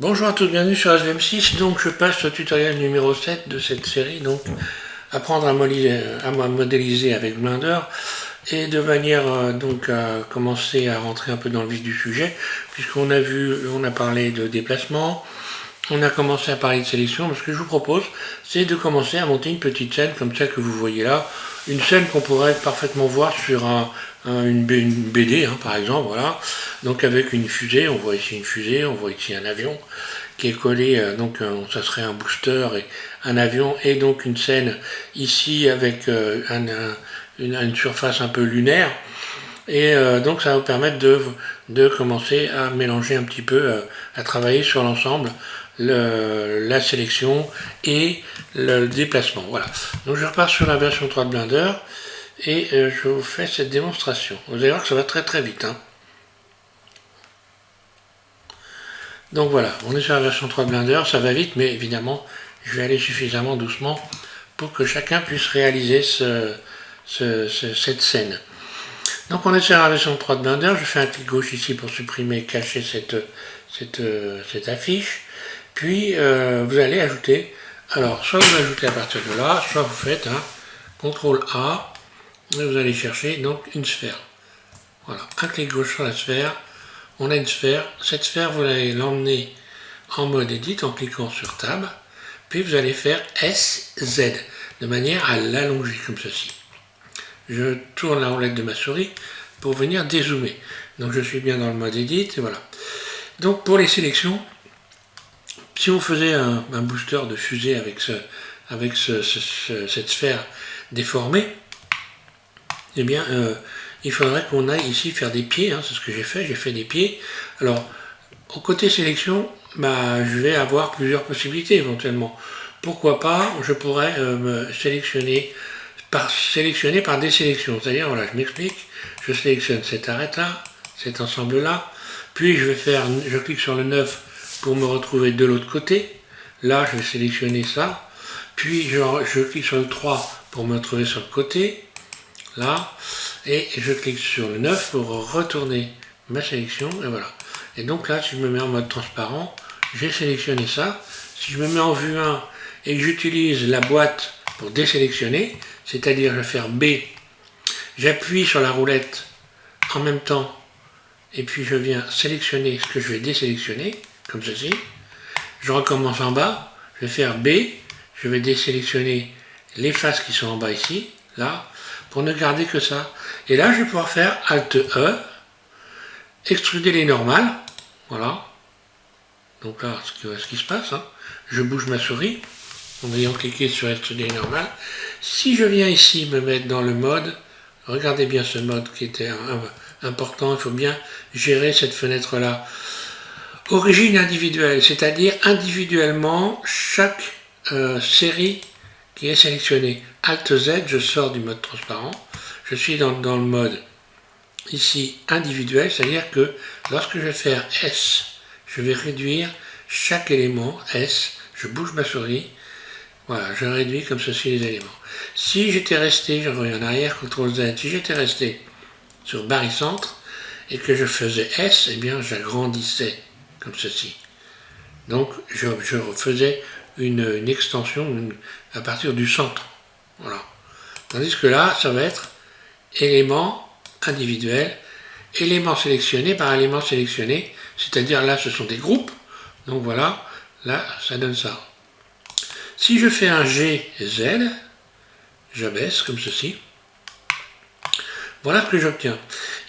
Bonjour à tous, bienvenue sur SVM6. Donc je passe au tutoriel numéro 7 de cette série, donc apprendre à modéliser avec Blender et de manière donc à commencer à rentrer un peu dans le vif du sujet, puisqu'on a vu, on a parlé de déplacement, on a commencé à parler de sélection. Ce que je vous propose, c'est de commencer à monter une petite scène comme celle que vous voyez là, une scène qu'on pourrait parfaitement voir sur une BD, hein, par exemple, voilà. Donc avec une fusée, on voit ici une fusée, on voit ici un avion qui est collé, ça serait un booster et un avion, et donc une scène ici avec une surface un peu lunaire. Et donc ça va vous permettre de commencer à mélanger un petit peu, à travailler sur l'ensemble, la sélection et le déplacement. Voilà. Donc je repars sur la version 3 de Blender et je vous fais cette démonstration. Vous allez voir que ça va très très vite, hein. Donc voilà, on est sur la version 3 de Blender, ça va vite, mais évidemment, je vais aller suffisamment doucement pour que chacun puisse réaliser cette scène. Donc on est sur la version 3 de Blender, je fais un clic gauche ici pour supprimer, cacher cette affiche. Puis vous allez ajouter, alors soit vous ajoutez à partir de là, soit vous faites un CTRL A, et vous allez chercher donc une sphère. Voilà, un clic gauche sur la sphère, on a une sphère. Cette sphère, vous allez l'emmener en mode Edit en cliquant sur Tab, puis vous allez faire SZ, de manière à l'allonger comme ceci. Je tourne la roulette de ma souris pour venir dézoomer. Donc je suis bien dans le mode Edit, et voilà. Donc pour les sélections, si on faisait un booster de fusée avec cette sphère déformée, eh bien il faudrait qu'on aille ici faire des pieds, hein, c'est ce que j'ai fait des pieds. Alors, au côté sélection, je vais avoir plusieurs possibilités éventuellement. Pourquoi pas, je pourrais me sélectionner par désélection. C'est-à-dire, voilà, je m'explique, je sélectionne cette arête-là, cet ensemble-là, puis je clique sur le 9 pour me retrouver de l'autre côté. Là, je vais sélectionner ça, puis je clique sur le 3 pour me retrouver sur le côté, là, et je clique sur le 9 pour retourner ma sélection, et voilà. Et donc là, si je me mets en mode transparent, j'ai sélectionné ça. Si je me mets en vue 1 et que j'utilise la boîte pour désélectionner, c'est-à-dire je vais faire B, j'appuie sur la roulette en même temps, et puis je viens sélectionner ce que je vais désélectionner, comme ceci. Je recommence en bas, je vais faire B, je vais désélectionner les faces qui sont en bas ici, là, pour ne garder que ça. Et là, je vais pouvoir faire Alt E, extruder les normales, voilà. Donc là, ce qui se passe, hein, je bouge ma souris en ayant cliqué sur extruder les normales. Si je viens ici me mettre dans le mode, regardez bien ce mode qui était important, il faut bien gérer cette fenêtre-là. Origine individuelle, c'est-à-dire individuellement chaque série qui est sélectionnée. Alt Z, je sors du mode transparent, je suis dans le mode ici individuel, c'est-à-dire que lorsque je vais faire S, je vais réduire chaque élément S, je bouge ma souris, voilà, je réduis comme ceci les éléments. Si j'étais resté, je reviens en arrière, CTRL Z, si j'étais resté sur barycentre et que je faisais S, eh bien j'agrandissais comme ceci. Donc je faisais une extension à partir du centre. Voilà. Tandis que là, ça va être élément individuel, élément sélectionné par élément sélectionné, c'est-à-dire là ce sont des groupes, donc voilà, là ça donne ça. Si je fais un GZ, j'abaisse comme ceci, voilà ce que j'obtiens.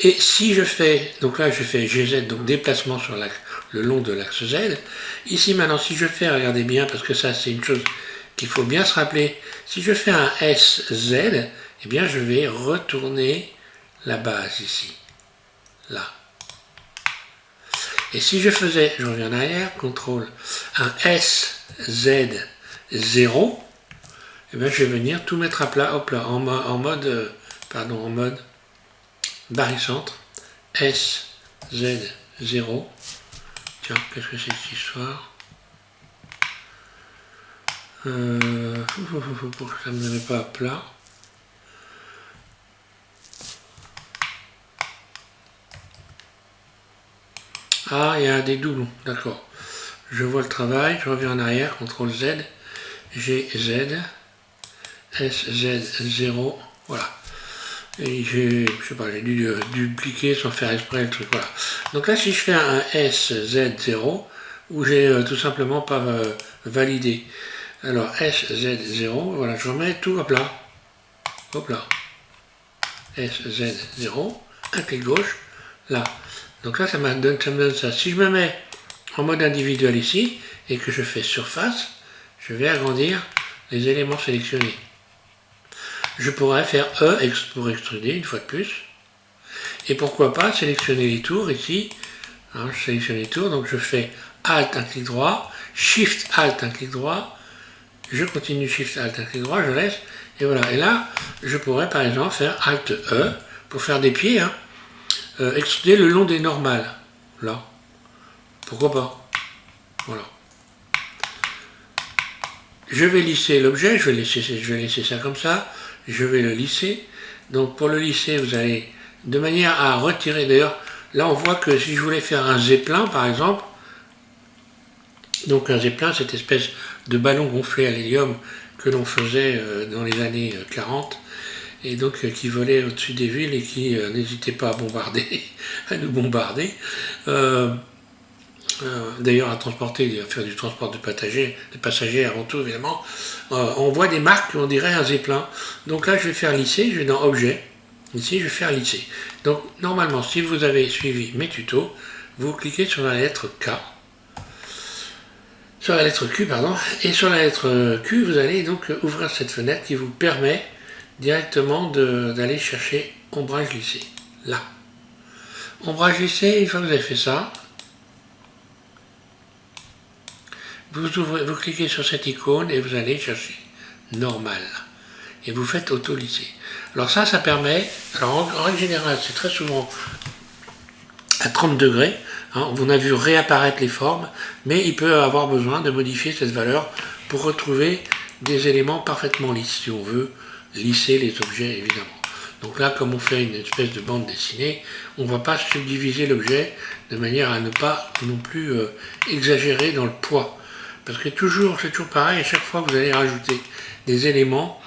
Et si je fais, donc là je fais GZ, donc déplacement sur le long de l'axe Z, ici maintenant si je fais, regardez bien, parce que ça c'est une chose qu'il faut bien se rappeler, si je fais un SZ, eh bien je vais retourner la base ici, là. Et si je faisais, je reviens en arrière, CTRL, un SZ0, eh bien je vais venir tout mettre à plat, hop là, en mode barycentre, SZ0. Tiens, qu'est-ce que c'est que cette histoire? Pour que ça ne me met pas à plat. Ah, il y a des doublons, d'accord. je vois le travail, je reviens en arrière, CTRL Z, G, Z, S, Z, 0, voilà. Et j'ai, je sais pas, j'ai dû dupliquer sans faire exprès le truc, voilà. Donc là, si je fais un S, Z, 0, où j'ai tout simplement pas validé. Alors S, Z, 0, voilà, je remets tout à plat. Hop là. S, Z, 0, un clic gauche, là. Donc là, ça me donne ça. Si je me mets en mode individuel ici, et que je fais surface, je vais agrandir les éléments sélectionnés. Je pourrais faire E pour extruder, une fois de plus. Et pourquoi pas sélectionner les tours ici. Alors, je sélectionne les tours, donc je fais Alt, un clic droit, Shift, Alt, un clic droit. Je continue Shift, Alt, un clic droit, je laisse. Et voilà. Et là, je pourrais par exemple faire Alt, E, pour faire des pieds, hein, extruder le long des normales. Là. Pourquoi pas. Voilà. Je vais lisser l'objet, je vais laisser ça comme ça, je vais le lisser. Donc pour le lisser, vous allez, de manière à retirer, d'ailleurs, là on voit que si je voulais faire un zeppelin par exemple, donc un zeppelin, cette espèce de ballon gonflé à l'hélium que l'on faisait dans les années 40, et donc qui volait au-dessus des villes et qui n'hésitait pas à bombarder, à nous bombarder. D'ailleurs à transporter, à faire du transport de passagers avant tout évidemment, on voit des marques, on dirait un zeppelin. Donc là je vais faire lisser, je vais dans objet, ici je vais faire lisser. Donc normalement si vous avez suivi mes tutos, vous cliquez sur la lettre K, sur la lettre Q pardon, et sur la lettre Q vous allez donc ouvrir cette fenêtre qui vous permet directement d'aller chercher ombrage lissé, là. Ombrage lissé, une fois que vous avez fait ça, vous cliquez sur cette icône et vous allez chercher normal. Et vous faites auto-lisser. Alors ça permet, alors en règle générale, c'est très souvent à 30 degrés. Hein, on a vu réapparaître les formes, mais il peut avoir besoin de modifier cette valeur pour retrouver des éléments parfaitement lisses, si on veut lisser les objets évidemment. Donc là, comme on fait une espèce de bande dessinée, on ne va pas subdiviser l'objet de manière à ne pas non plus exagérer dans le poids. Parce que c'est toujours pareil, à chaque fois que vous allez rajouter des éléments,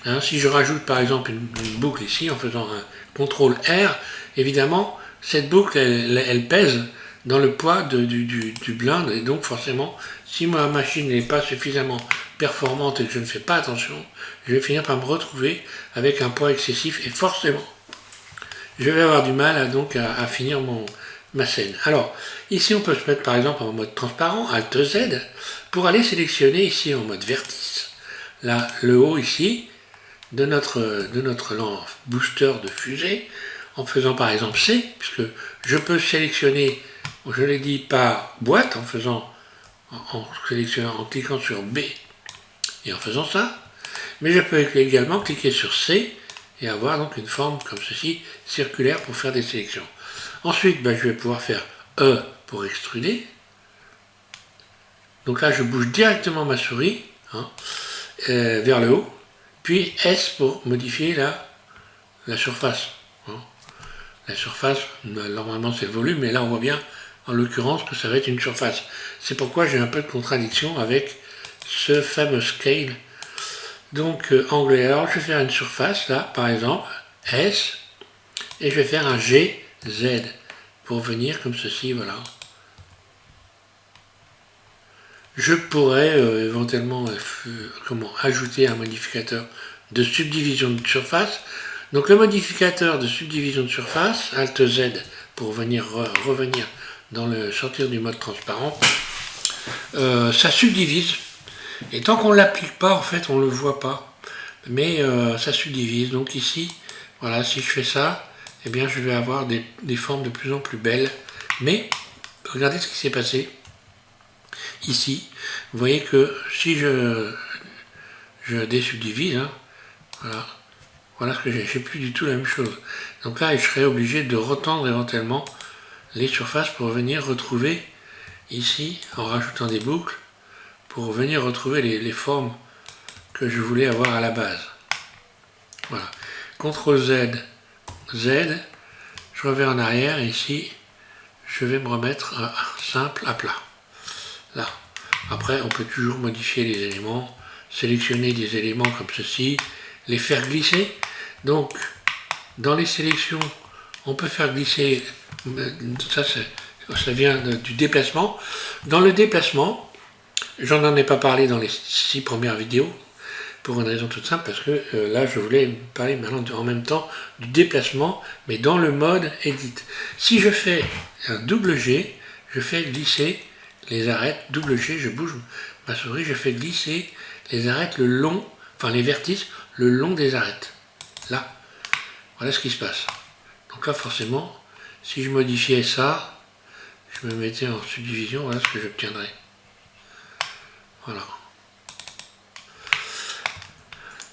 hein, si je rajoute par exemple une boucle ici en faisant un CTRL R, évidemment, cette boucle, elle pèse dans le poids du blind, et donc forcément, si ma machine n'est pas suffisamment performante et que je ne fais pas attention, je vais finir par me retrouver avec un poids excessif, et forcément, je vais avoir du mal à finir ma scène. Alors, ici on peut se mettre par exemple en mode transparent, Alt Z, pour aller sélectionner ici en mode vertice, là, le haut ici, de notre booster de fusée, en faisant par exemple C, puisque je peux sélectionner, je l'ai dit, par boîte, en cliquant sur B et en faisant ça, mais je peux également cliquer sur C et avoir donc une forme comme ceci, circulaire, pour faire des sélections. Ensuite, je vais pouvoir faire E pour extruder. Donc là, je bouge directement ma souris vers le haut, puis S pour modifier la surface. La surface, normalement c'est le volume, mais là on voit bien en l'occurrence que ça va être une surface. C'est pourquoi j'ai un peu de contradiction avec ce fameux scale. Donc anglais, alors je vais faire une surface là, par exemple, S, et je vais faire un G, Z, pour venir comme ceci, voilà. Je pourrais éventuellement ajouter un modificateur de subdivision de surface. Donc le modificateur de subdivision de surface, Alt Z, pour revenir sortir du mode transparent, ça subdivise. Et tant qu'on ne l'applique pas, en fait, on ne le voit pas. Mais ça subdivise. Donc ici, voilà, si je fais ça, eh bien je vais avoir des formes de plus en plus belles. Mais regardez ce qui s'est passé. Ici, vous voyez que si je désubdivise, voilà ce que j'ai plus du tout la même chose. Donc là, je serais obligé de retendre éventuellement les surfaces pour venir retrouver ici, en rajoutant des boucles, pour venir retrouver les formes que je voulais avoir à la base. Voilà. CTRL Z, Z, je reviens en arrière, et ici, je vais me remettre à simple, à plat. là. Après, on peut toujours modifier les éléments, sélectionner des éléments comme ceci, les faire glisser. Donc, dans les sélections, on peut faire glisser, ça vient du déplacement. Dans le déplacement, j'en ai pas parlé dans les 6 premières vidéos, pour une raison toute simple, parce que là, je voulais parler maintenant en même temps du déplacement, mais dans le mode Edit. Si je fais un double G, je fais glisser les arêtes, double G, je bouge ma souris, je fais glisser les arêtes le long, enfin les vertices, le long des arêtes. Là, voilà ce qui se passe. Donc là, forcément, si je modifiais ça, je me mettais en subdivision, voilà ce que j'obtiendrais. Voilà.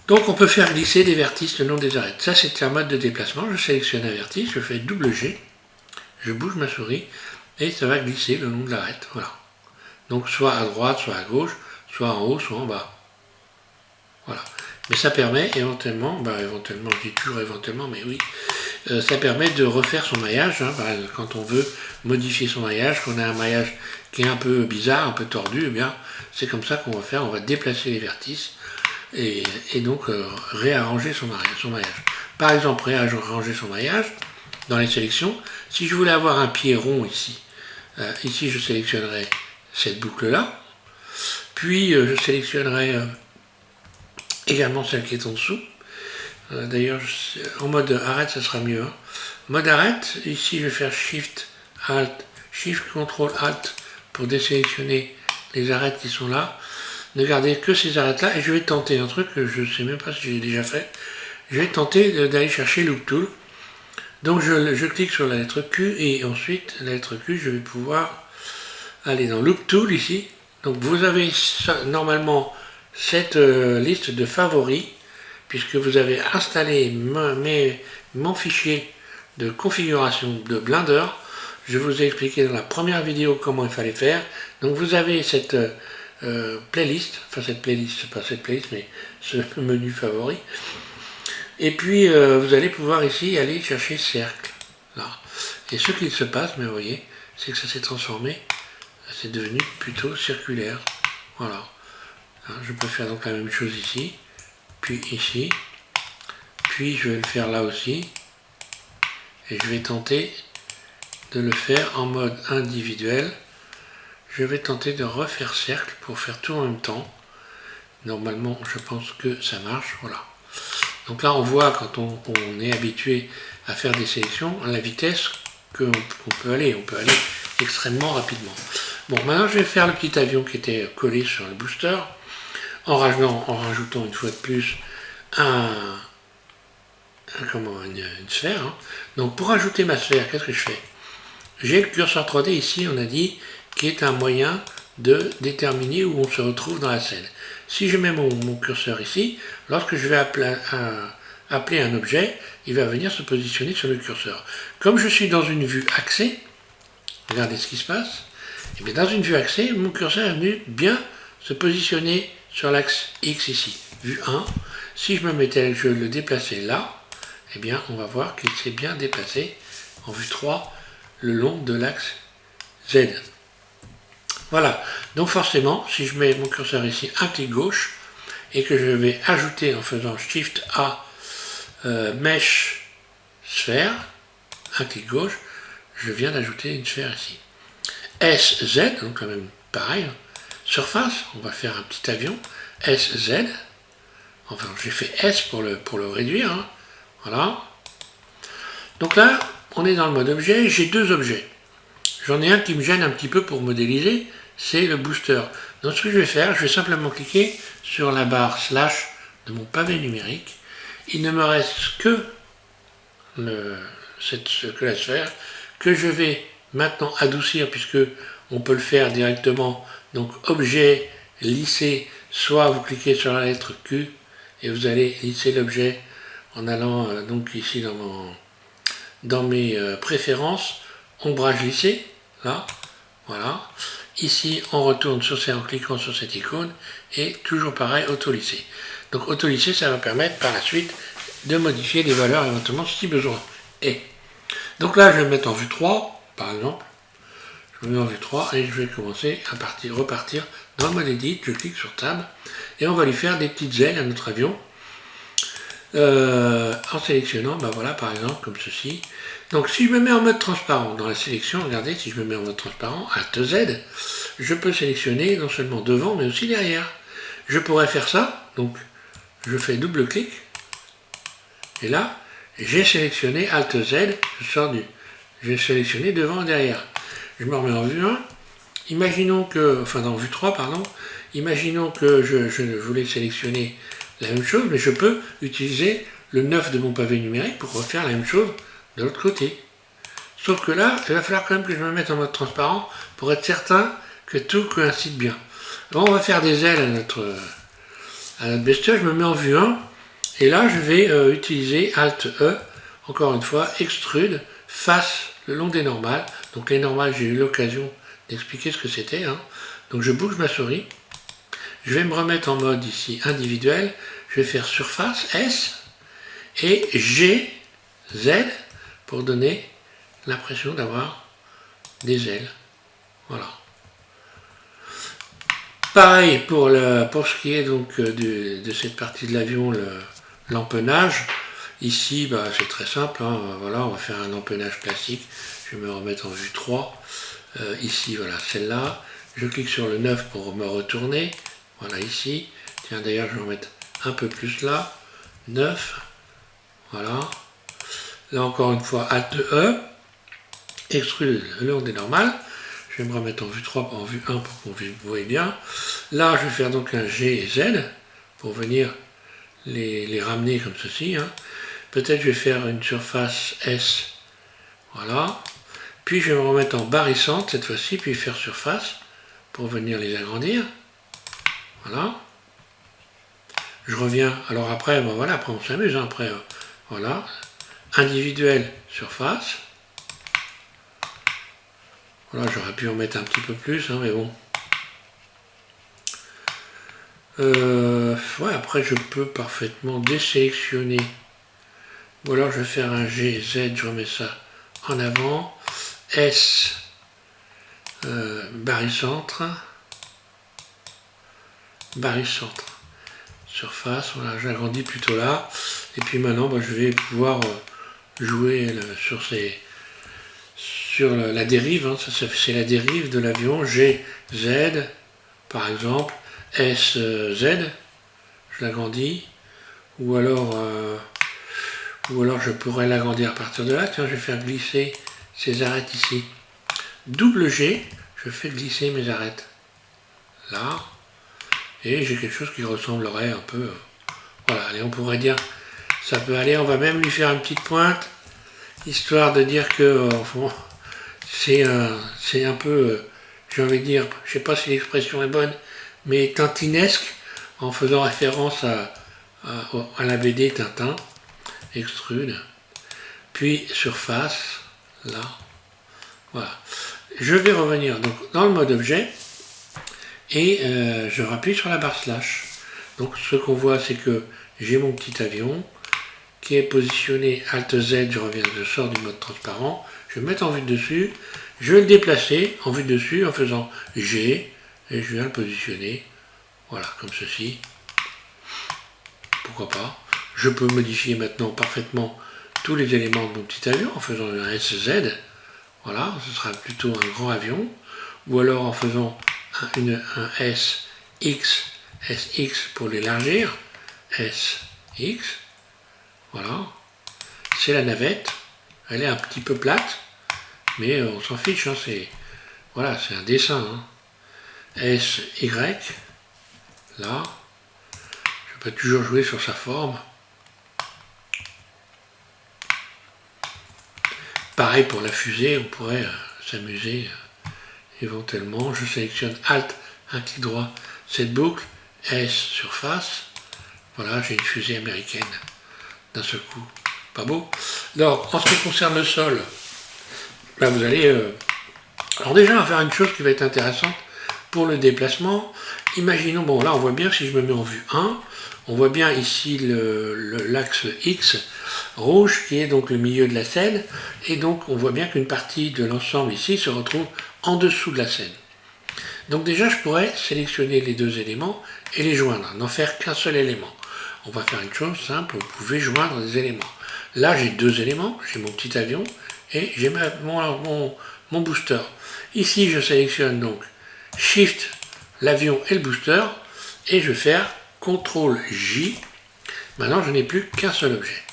Donc on peut faire glisser des vertices le long des arêtes. Ça, c'est un mode de déplacement. Je sélectionne un vertice, je fais double G, je bouge ma souris et ça va glisser le long de l'arête. Voilà. Donc soit à droite, soit à gauche, soit en haut, soit en bas. Voilà. Mais ça permet éventuellement, éventuellement, je dis toujours éventuellement, mais oui, ça permet de refaire son maillage. Hein, quand on veut modifier son maillage, qu'on a un maillage qui est un peu bizarre, un peu tordu, eh bien c'est comme ça qu'on va faire. On va déplacer les vertices et donc réarranger son maillage. Par exemple, réarranger son maillage dans les sélections. Si je voulais avoir un pied rond ici, ici je sélectionnerai cette boucle-là, puis je sélectionnerai également celle qui est en dessous. D'ailleurs, en mode arrête, ça sera mieux. Hein. Mode arrête, ici je vais faire Shift, Alt, Shift, Ctrl, Alt pour désélectionner les arêtes qui sont là. Ne garder que ces arêtes-là et je vais tenter un truc que je ne sais même pas si j'ai déjà fait. Je vais tenter d'aller chercher Loop Tool. Donc je clique sur la lettre Q et ensuite la lettre Q, je vais pouvoir aller dans Loop Tool ici. Donc vous avez normalement cette liste de favoris puisque vous avez installé mon fichier de configuration de Blender. Je vous ai expliqué dans la première vidéo comment il fallait faire. Donc vous avez cette playlist, enfin cette playlist, c'est pas cette playlist mais ce menu favori. Et puis vous allez pouvoir ici aller chercher cercle. Là. Et ce qu'il se passe, mais vous voyez, c'est que ça s'est transformé, c'est devenu plutôt circulaire. Voilà. Je peux faire donc la même chose ici, puis ici, puis je vais le faire là aussi, et je vais tenter de le faire en mode individuel. Je vais tenter de refaire cercle pour faire tout en même temps. Normalement, je pense que ça marche. Voilà. Donc là, on voit quand on est habitué à faire des sélections, la vitesse qu'on peut aller. On peut aller extrêmement rapidement. Bon, maintenant, je vais faire le petit avion qui était collé sur le booster en rajoutant une fois de plus une sphère. Hein. Donc, pour ajouter ma sphère, qu'est-ce que je fais? J'ai le curseur 3D ici, on a dit, qui est un moyen de déterminer où on se retrouve dans la scène. Si je mets mon curseur ici, lorsque je vais appeler un objet, il va venir se positionner sur le curseur. Comme je suis dans une vue axée, regardez ce qui se passe, et bien dans une vue axée, mon curseur est venu bien se positionner sur l'axe X ici, vue 1. Si je me mettais, je le déplaçais là, eh bien on va voir qu'il s'est bien déplacé en vue 3 le long de l'axe Z. Voilà, donc forcément, si je mets mon curseur ici, un clic gauche, et que je vais ajouter en faisant Shift A, Mesh, Sphère, un clic gauche, je viens d'ajouter une sphère ici. SZ, donc quand même pareil, surface, on va faire un petit avion, SZ, enfin j'ai fait S pour le réduire, hein. Voilà. Donc là, on est dans le mode objet, j'ai deux objets. J'en ai un qui me gêne un petit peu pour modéliser, c'est le booster. Donc ce que je vais faire, je vais simplement cliquer sur la barre slash de mon pavé numérique. Il ne me reste que la sphère, que je vais maintenant adoucir, puisque on peut le faire directement. Donc objet, lisser, soit vous cliquez sur la lettre Q, et vous allez lisser l'objet en allant donc ici dans mes préférences, ombrage lissé, là, voilà. Ici, on retourne en cliquant sur cette icône, et toujours pareil, auto-lisser. Donc auto-lisser, ça va permettre par la suite de modifier les valeurs éventuellement si besoin est. Donc là, je vais me mettre en vue 3, par exemple. je me mets en vue 3 et je vais commencer à repartir dans le mode Edit. Je clique sur Tab et on va lui faire des petites ailes à notre avion en sélectionnant, voilà, par exemple, comme ceci. Donc si je me mets en mode transparent dans la sélection, regardez, si je me mets en mode transparent, Alt Z, je peux sélectionner non seulement devant mais aussi derrière. Je pourrais faire ça, donc je fais double clic et là j'ai sélectionné Alt Z, j'ai sélectionné devant et derrière. Je me remets en vue 1, imaginons que, enfin dans vue 3 pardon, imaginons que je voulais sélectionner la même chose, mais je peux utiliser le 9 de mon pavé numérique pour refaire la même chose de l'autre côté. Sauf que là, il va falloir quand même que je me mette en mode transparent pour être certain que tout coïncide bien. Alors on va faire des ailes à notre bestiole, je me mets en vue 1, et là je vais utiliser Alt E, encore une fois, extrude, face le long des normales. Donc les normales, j'ai eu l'occasion d'expliquer ce que c'était. Donc je bouge ma souris, je vais me remettre en mode ici individuel, je vais faire surface S et G, Z pour donner l'impression d'avoir des ailes. Voilà. Pareil pour ce qui est donc de cette partie de l'avion, l'empennage. Ici, c'est très simple. Voilà, on va faire un empennage classique. Je vais me remettre en vue 3. Ici, voilà, celle-là. Je clique sur le 9 pour me retourner. Voilà, ici. Tiens, d'ailleurs, je vais en mettre un peu plus là. 9. Voilà. Là, encore une fois, Alt E. Extrude le long des normales. Je vais me remettre en vue 3, en vue 1 pour qu'on voit bien. Là, je vais faire donc un G et Z pour venir les ramener comme ceci. Peut-être je vais faire une surface S. Voilà. Puis je vais me remettre en barrissante cette fois-ci, puis faire surface pour venir les agrandir. Voilà. Je reviens. Alors après, voilà, après on s'amuse. Après, voilà. Individuel, surface. Voilà, j'aurais pu en mettre un petit peu plus, mais bon. Ouais, après je peux parfaitement désélectionner. Ou alors je vais faire un G, Z, je remets ça en avant. S, barycentre. Barycentre. Surface, voilà, j'agrandis plutôt là. Et puis maintenant, je vais pouvoir jouer sur la dérive. C'est la dérive de l'avion. G, Z, par exemple. S, Z, je l'agrandis. Ou alors je pourrais l'agrandir à partir de là. Tiens, je vais faire glisser ces arêtes ici. Double G, je fais glisser mes arêtes. Là. Et j'ai quelque chose qui ressemblerait un peu... voilà, allez, on pourrait dire, ça peut aller. On va même lui faire une petite pointe, histoire de dire que c'est un peu, j'ai envie de dire, je sais pas si l'expression est bonne, mais tintinesque, en faisant référence à la BD Tintin, extrude, puis surface, là, voilà. Je vais revenir donc dans le mode objet, et je rappuie sur la barre slash. Donc ce qu'on voit, c'est que j'ai mon petit avion qui est positionné Alt Z, je sors du mode transparent, je vais me mettre en vue de dessus, je vais le déplacer en vue de dessus en faisant G, et je viens le positionner, voilà, comme ceci. Pourquoi pas. Je peux modifier maintenant parfaitement tous les éléments de mon petit avion en faisant un SZ, voilà, ce sera plutôt un grand avion, ou alors en faisant un SX, SX pour l'élargir, SX, voilà, c'est la navette, elle est un petit peu plate, mais on s'en fiche, voilà, c'est un dessin, SY, là, je peux toujours jouer sur sa forme. Pareil pour la fusée, on pourrait s'amuser éventuellement. Je sélectionne Alt, un clic droit, cette boucle, S surface. Voilà, j'ai une fusée américaine d'un seul coup. Pas beau? Alors, en ce qui concerne le sol, vous allez... alors déjà, on va faire une chose qui va être intéressante pour le déplacement. Imaginons, bon là on voit bien, si je me mets en vue 1, on voit bien ici l'axe X rouge qui est donc le milieu de la scène, et donc on voit bien qu'une partie de l'ensemble ici se retrouve en dessous de la scène. Donc déjà, je pourrais sélectionner les deux éléments et les joindre, n'en faire qu'un seul élément. On va faire une chose simple, vous pouvez joindre des éléments. Là, j'ai deux éléments, j'ai mon petit avion et j'ai mon booster. Ici, je sélectionne donc Shift, l'avion et le booster, et je vais faire CTRL J. Maintenant, je n'ai plus qu'un seul objet.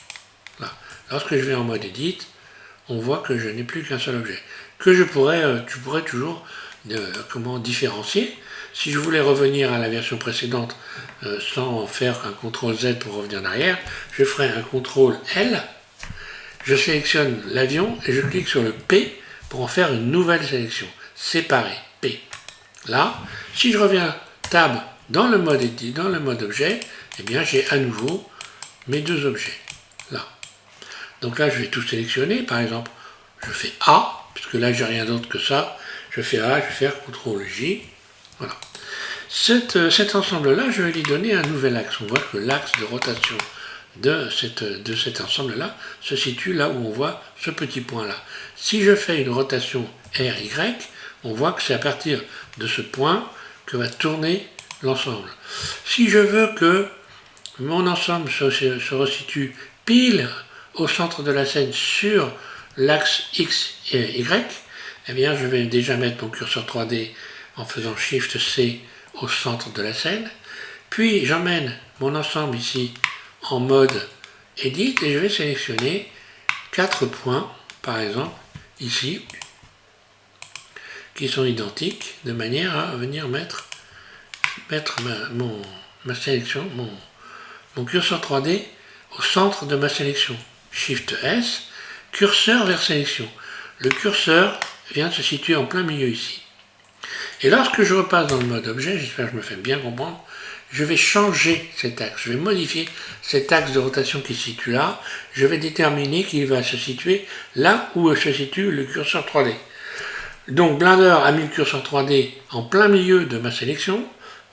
Là. Lorsque je vais en mode Edit, on voit que je n'ai plus qu'un seul objet. Que tu pourrais toujours différencier. Si je voulais revenir à la version précédente sans faire un CTRL Z pour revenir en arrière, je ferai un CTRL L, je sélectionne l'avion et je clique sur le P pour en faire une nouvelle sélection, séparer, P. Là, si je reviens Tab dans le mode Edit, dans le mode objet, eh bien j'ai à nouveau mes deux objets. Là. Donc là, je vais tout sélectionner. Par exemple, je fais A, puisque là, j'ai rien d'autre que ça. Je fais A, je vais faire CTRL J. Voilà. Cet ensemble-là, je vais lui donner un nouvel axe. On voit que l'axe de rotation de cet ensemble-là se situe là où on voit ce petit point-là. Si je fais une rotation RY, on voit que c'est à partir de ce point que va tourner l'ensemble. Si je veux que mon ensemble se resitue pile au centre de la scène sur l'axe X et Y, eh bien je vais déjà mettre mon curseur 3D en faisant Shift C au centre de la scène, puis j'emmène mon ensemble ici en mode Edit et je vais sélectionner 4 points, par exemple, ici, qui sont identiques, de manière à venir mettre ma sélection, mon curseur 3D au centre de ma sélection. Shift S, curseur vers sélection. Le curseur vient se situer en plein milieu ici. Et lorsque je repasse dans le mode objet, j'espère que je me fais bien comprendre, je vais changer cet axe, je vais modifier cet axe de rotation qui se situe là, je vais déterminer qu'il va se situer là où se situe le curseur 3D. Donc Blender a mis le curseur 3D en plein milieu de ma sélection.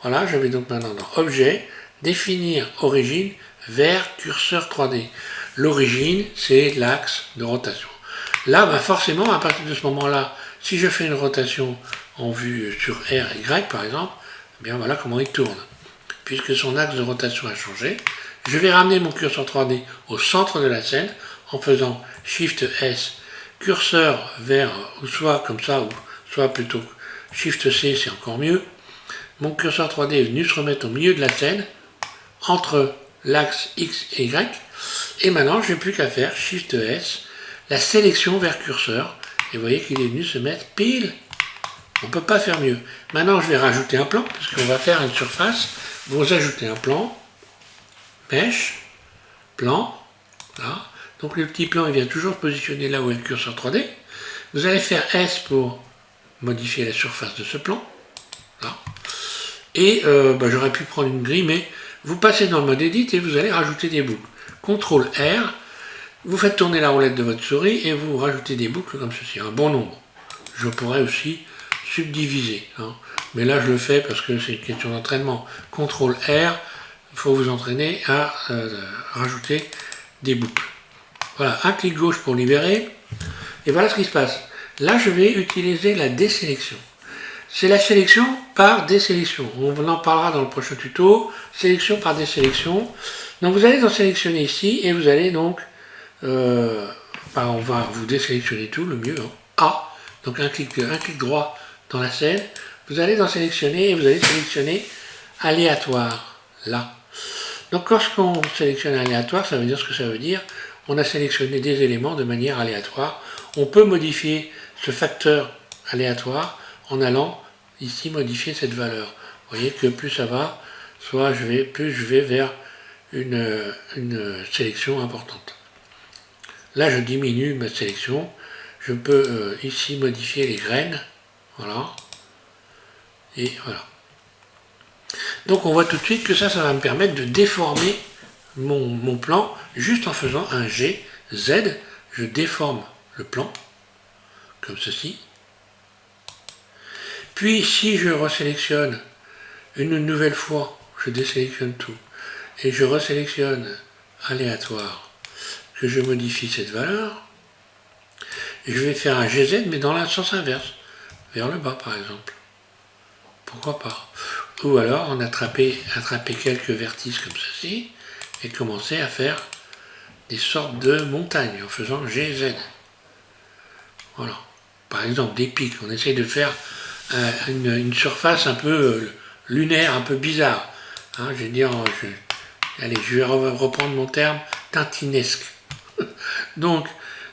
Voilà, je vais donc maintenant dans Objet, définir origine vers curseur 3D. L'origine, c'est l'axe de rotation. Là, forcément, à partir de ce moment-là, si je fais une rotation en vue sur R, Y par exemple, eh bien voilà comment il tourne. Puisque son axe de rotation a changé, je vais ramener mon curseur 3D au centre de la scène en faisant Shift S, curseur vers, ou soit comme ça, ou soit plutôt Shift C, c'est encore mieux. Mon curseur 3D est venu se remettre au milieu de la scène, entre l'axe X et Y, et maintenant je n'ai plus qu'à faire Shift S, la sélection vers curseur, et vous voyez qu'il est venu se mettre pile. On ne peut pas faire mieux. Maintenant je vais rajouter un plan, puisqu'on va faire une surface. Vous ajoutez un plan, Mesh, plan, là. Donc le petit plan il vient toujours se positionner là où est le curseur 3D. Vous allez faire S pour modifier la surface de ce plan, là. Et j'aurais pu prendre une grille, mais vous passez dans le mode Edit et vous allez rajouter des boucles. CTRL R, vous faites tourner la roulette de votre souris et vous rajoutez des boucles comme ceci, un bon nombre. Je pourrais aussi subdiviser, hein. Mais là je le fais parce que c'est une question d'entraînement. CTRL R, il faut vous entraîner à rajouter des boucles. Voilà, un clic gauche pour libérer. Et voilà ce qui se passe. Là je vais utiliser la désélection. C'est la sélection par désélection. On en parlera dans le prochain tuto. Sélection par désélection. Donc vous allez dans sélectionner ici et vous allez donc, on va vous désélectionner tout, le mieux, hein. A. Donc un clic droit dans la scène. Vous allez dans sélectionner et vous allez sélectionner aléatoire, là. Donc lorsqu'on sélectionne aléatoire, ça veut dire ce que ça veut dire. On a sélectionné des éléments de manière aléatoire. On peut modifier ce facteur aléatoire en allant ici modifier cette valeur. Vous voyez que plus ça va, plus je vais vers une sélection importante. Là, je diminue ma sélection. Je peux ici modifier les graines. Voilà. Et voilà. Donc on voit tout de suite que ça va me permettre de déformer mon plan juste en faisant un G, Z. Je déforme le plan, comme ceci. Puis si je resélectionne une nouvelle fois, je désélectionne tout, et je resélectionne aléatoire, que je modifie cette valeur, je vais faire un GZ mais dans le sens inverse, vers le bas par exemple. Pourquoi pas? Ou alors on attraper quelques vertices comme ceci et commencer à faire des sortes de montagnes en faisant GZ. Voilà. Par exemple des pics. On essaie de faire une surface un peu lunaire, un peu bizarre. Hein, je vais dire, allez, je vais reprendre mon terme tintinesque. Donc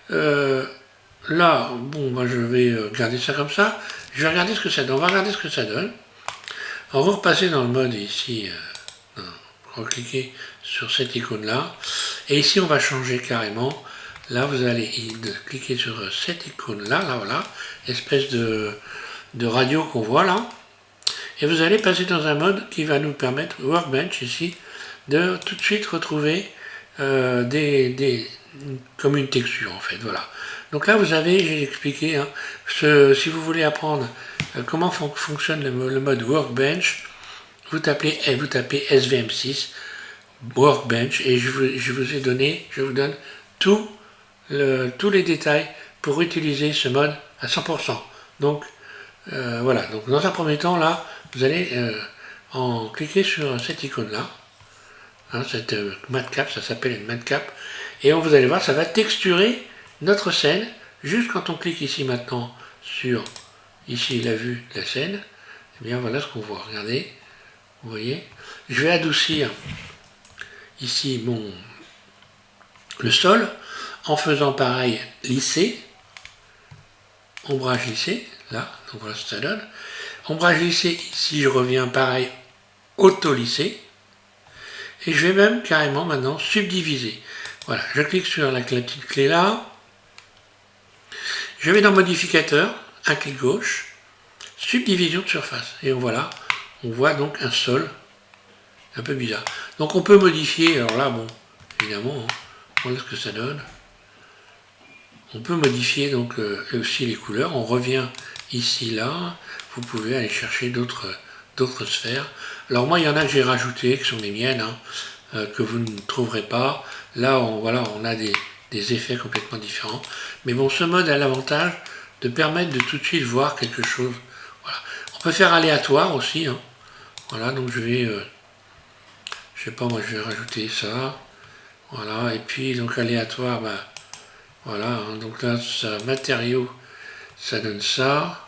là, bon, moi je vais garder ça comme ça. Je vais regarder ce que ça donne. On va regarder ce que ça donne. On va repasser dans le mode ici. On va cliquer sur cette icône là. Et ici on va changer carrément. Là vous allez cliquer sur cette icône là, voilà, espèce de radio qu'on voit là. Et vous allez passer dans un mode qui va nous permettre, Workbench ici, de tout de suite retrouver comme une texture en fait, voilà. Donc là vous avez, j'ai expliqué, hein, si vous voulez apprendre comment fonctionne le mode Workbench, vous tapez SVM6 Workbench et je vous donne tous les détails pour utiliser ce mode à 100%. Donc voilà, donc dans un premier temps là, vous allez cliquer sur cette icône là, hein, cette matcap, ça s'appelle une matcap, et vous allez voir, ça va texturer notre scène. Juste quand on clique ici maintenant sur ici la vue de la scène, et bien voilà ce qu'on voit. Regardez, vous voyez. Je vais adoucir ici le sol en faisant pareil lissé, ombrage lissé, là, donc voilà ce que ça donne. Ombrage lissé, ici je reviens pareil, auto lissé, et je vais même carrément maintenant subdiviser. Voilà, je clique sur la petite clé là, je vais dans modificateur, un clic gauche, subdivision de surface, et voilà, on voit donc un sol un peu bizarre. Donc on peut modifier, alors là, bon, évidemment, hein, voilà ce que ça donne. On peut modifier donc aussi les couleurs. On revient ici, là. Vous pouvez aller chercher d'autres sphères. Alors moi, il y en a que j'ai rajouté, qui sont les miennes, hein, que vous ne trouverez pas. Là, on a des effets complètement différents. Mais bon, ce mode a l'avantage de permettre de tout de suite voir quelque chose. Voilà. On peut faire aléatoire aussi. Hein. Voilà, donc je vais... je sais pas, moi je vais rajouter ça. Voilà, et puis donc aléatoire, bah, voilà, hein, donc là, ça, matériaux, ça donne ça.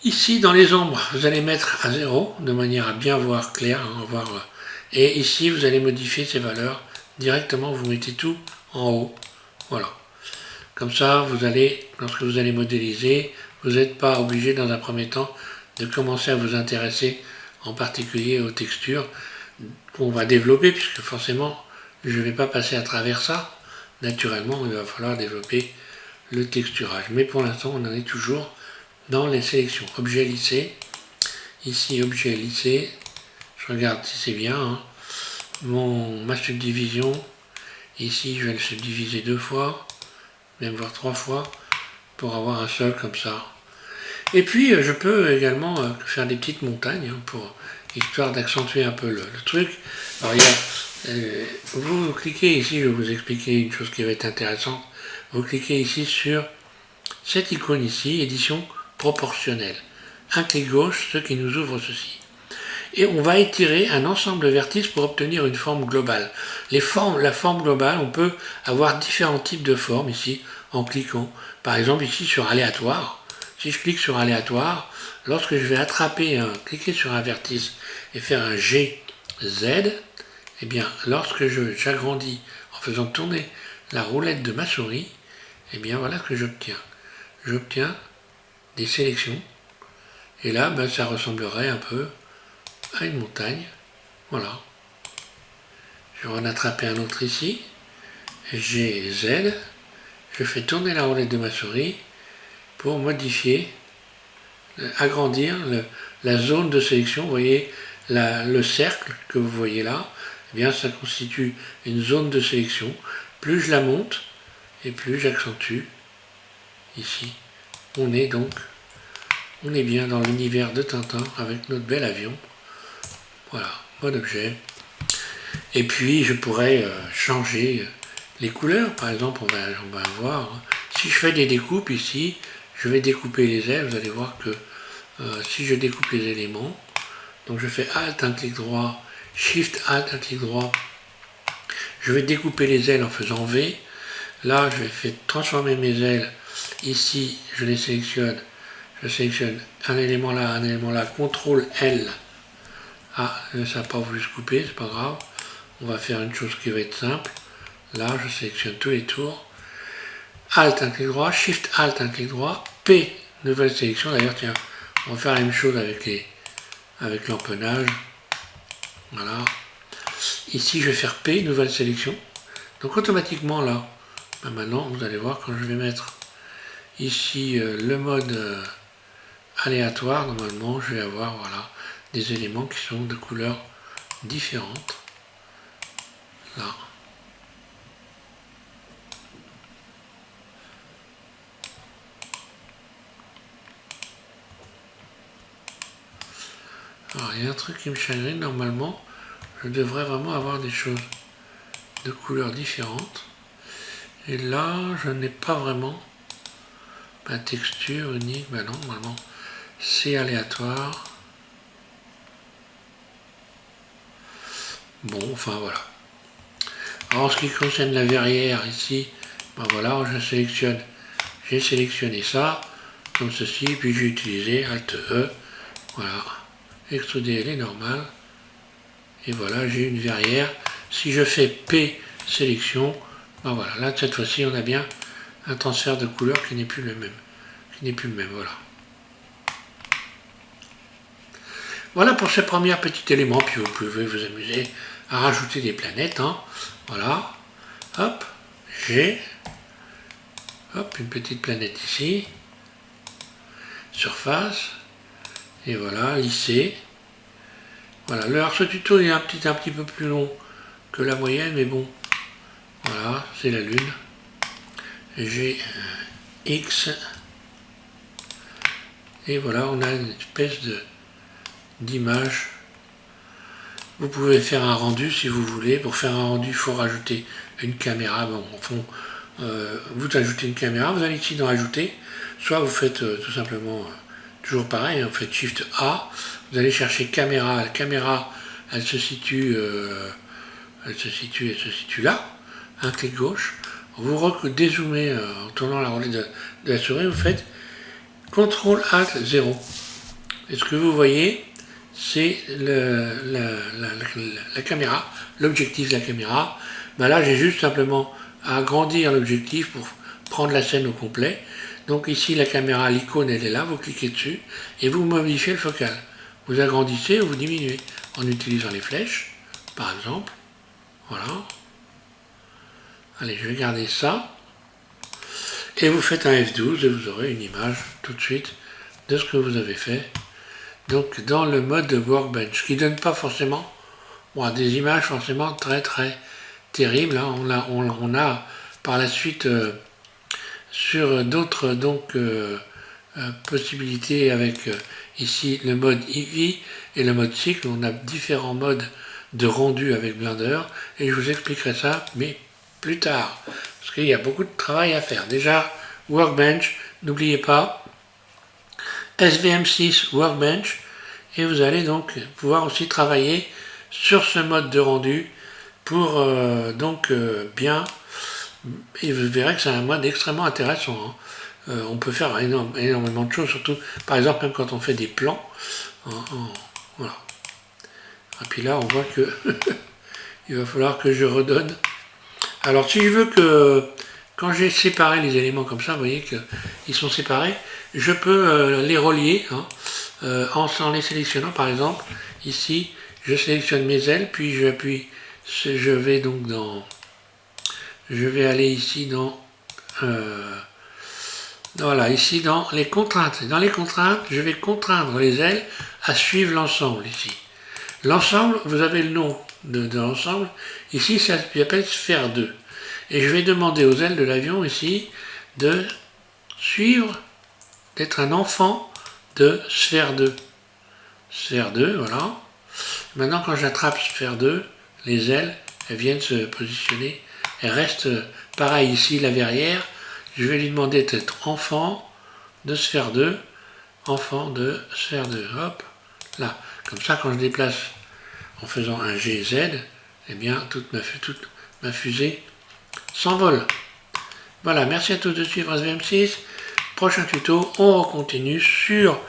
Ici, dans les ombres, vous allez mettre à 0, de manière à bien voir clair, hein, et ici, vous allez modifier ces valeurs directement, vous mettez tout en haut. Voilà. Comme ça, lorsque vous allez modéliser, vous n'êtes pas obligé dans un premier temps de commencer à vous intéresser en particulier aux textures qu'on va développer, puisque forcément, je ne vais pas passer à travers ça. Naturellement, il va falloir développer le texturage. Mais pour l'instant, on en est toujours dans les sélections. Objet lissé. Ici, objet lissé. Je regarde si c'est bien. Hein. Ma subdivision. Ici, je vais le subdiviser 2 fois, même voire 3 fois, pour avoir un sol comme ça. Et puis, je peux également faire des petites montagnes, hein, histoire d'accentuer un peu le truc. Alors, vous cliquez ici, je vais vous expliquer une chose qui va être intéressante. Vous cliquez ici sur cette icône ici, édition proportionnelle. Un clic gauche, ce qui nous ouvre ceci. Et on va étirer un ensemble de vertices pour obtenir une forme globale. La forme globale, on peut avoir différents types de formes ici, en cliquant. Par exemple ici sur aléatoire. Si je clique sur aléatoire, lorsque je vais cliquer sur un vertice et faire un GZ, eh bien, lorsque j'agrandis en faisant tourner la roulette de ma souris, eh bien, voilà ce que j'obtiens. J'obtiens des sélections. Et là, ben, ça ressemblerait un peu à une montagne. Voilà. Je vais en attraper un autre ici. GZ. Je fais tourner la roulette de ma souris pour modifier, agrandir la zone de sélection. Vous voyez le cercle que vous voyez là. Eh bien, ça constitue une zone de sélection. Plus je la monte, et plus j'accentue. Ici, on est bien dans l'univers de Tintin avec notre bel avion. Voilà, mode objet. Et puis, je pourrais changer les couleurs. Par exemple, on va voir. Si je fais des découpes ici, je vais découper les ailes. Vous allez voir que si je découpe les éléments, donc je fais Alt, un clic droit, Shift, Alt, un clic droit, je vais découper les ailes en faisant V. Là, je vais transformer mes ailes. Ici, je les sélectionne. Je sélectionne un élément là, CTRL L. Ah, ça n'a pas voulu se couper, c'est pas grave. On va faire une chose qui va être simple. Là, je sélectionne tous les tours. Alt, un clic droit, Shift, Alt, un clic droit, P, nouvelle sélection. D'ailleurs, tiens, on va faire la même chose avec l'empennage. Voilà. Ici, je vais faire P, nouvelle sélection. Donc, automatiquement, là, maintenant, vous allez voir, quand je vais mettre ici le mode aléatoire, normalement, je vais avoir, voilà, des éléments qui sont de couleurs différentes. Là. Alors, il y a un truc qui me chagrine, normalement, je devrais vraiment avoir des choses de couleurs différentes. Et là, je n'ai pas vraiment ma texture unique. Ben non, normalement, c'est aléatoire. Bon, enfin voilà. Alors, en ce qui concerne la verrière, ici, ben voilà, j'ai sélectionné ça, comme ceci, puis j'ai utilisé Alt E, voilà, extruder elle est normale. Et voilà, j'ai une verrière. Si je fais P sélection, ben voilà, là cette fois-ci on a bien un transfert de couleur qui n'est plus le même. Voilà. Voilà pour ce premier petit élément, puis vous pouvez vous amuser à rajouter des planètes. Hein. Voilà. Hop, j'ai une petite planète ici. Surface. Et voilà, lycée. Voilà, alors ce tuto est un petit peu plus long que la moyenne, mais bon, voilà, c'est la Lune. J'ai X, et voilà, on a une espèce d'image. Vous pouvez faire un rendu si vous voulez. Pour faire un rendu, il faut rajouter une caméra. Bon, en fond, vous ajoutez une caméra, vous allez ici dans Ajouter, soit vous faites tout simplement, toujours pareil, vous faites Shift A, vous allez chercher caméra. La caméra, elle se situe là, un clic gauche. Vous dézoomez en tournant la roulette de la souris, vous faites CTRL ALT 0. Et ce que vous voyez, c'est la caméra, l'objectif de la caméra. Ben là, j'ai juste simplement à agrandir l'objectif pour prendre la scène au complet. Donc ici, la caméra, l'icône, elle est là, vous cliquez dessus et vous modifiez le focal. Vous agrandissez ou vous diminuez en utilisant les flèches, par exemple. Voilà. Allez, je vais garder ça. Et vous faites un F12 et vous aurez une image tout de suite de ce que vous avez fait. Donc dans le mode Workbench, qui ne donne pas forcément des images forcément très terribles. Hein. On a par la suite sur d'autres possibilités avec ici le mode Eevee et le mode cycle. On a différents modes de rendu avec Blender et je vous expliquerai ça, mais plus tard, parce qu'il y a beaucoup de travail à faire. Déjà, Workbench, n'oubliez pas, SVM6 Workbench, et vous allez donc pouvoir aussi travailler sur ce mode de rendu pour bien, et vous verrez que c'est un mode extrêmement intéressant. Hein. On peut faire énormément de choses, surtout par exemple même quand on fait des plans. Voilà. Et puis là on voit que il va falloir que je redonne. Alors si je veux que, quand j'ai séparé les éléments comme ça, vous voyez qu'ils sont séparés, je peux les relier en les sélectionnant. Par exemple, ici, je sélectionne mes ailes, puis je vais donc je vais aller ici dans, voilà, ici dans les contraintes. Et dans les contraintes, je vais contraindre les ailes à suivre l'ensemble ici. L'ensemble, vous avez le nom de l'ensemble. Ici, ça s'appelle sphère 2. Et je vais demander aux ailes de l'avion ici de suivre, d'être un enfant de sphère 2. Sphère 2, voilà. Maintenant, quand j'attrape sphère 2, les ailes, elles viennent se positionner. Elles restent pareil ici, la verrière. Je vais lui demander d'être enfant de sphère 2, enfant de sphère 2. Hop, là. Comme ça, quand je déplace en faisant un GZ, eh bien, toute ma fusée s'envole. Voilà, merci à tous de suivre SVM6. Prochain tuto, on continue sur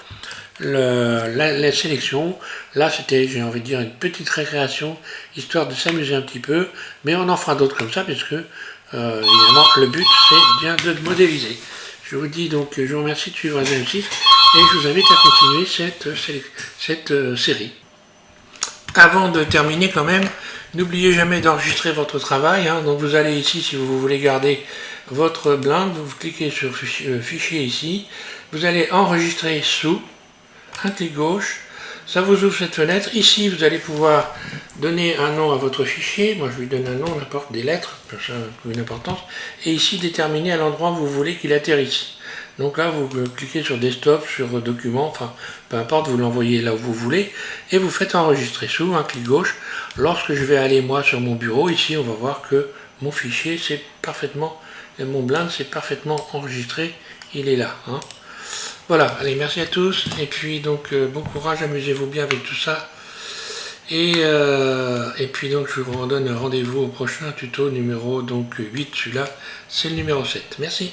la sélection. Là, c'était, j'ai envie de dire, une petite récréation, histoire de s'amuser un petit peu, mais on en fera d'autres comme ça, puisque, évidemment, le but, c'est bien de modéliser. Je vous dis donc, je vous remercie de suivre SVM6, et je vous invite à continuer cette série. Avant de terminer quand même, n'oubliez jamais d'enregistrer votre travail. Donc vous allez ici, si vous voulez garder votre blinde, vous cliquez sur fichier ici, vous allez enregistrer sous, un clic gauche, ça vous ouvre cette fenêtre. Ici vous allez pouvoir donner un nom à votre fichier, moi je lui donne un nom, n'importe des lettres, ça a une importance, et ici déterminer à l'endroit où vous voulez qu'il atterrisse. Donc là, vous cliquez sur desktop, sur document, enfin, peu importe, vous l'envoyez là où vous voulez, et vous faites enregistrer sous, un clic gauche. Lorsque je vais aller, moi, sur mon bureau, ici, on va voir que mon fichier, c'est parfaitement, mon blind, c'est parfaitement enregistré, il est là. Voilà, allez, merci à tous, et puis donc, bon courage, amusez-vous bien avec tout ça. Et puis donc, je vous donne rendez-vous au prochain tuto numéro donc 8, celui-là, c'est le numéro 7. Merci.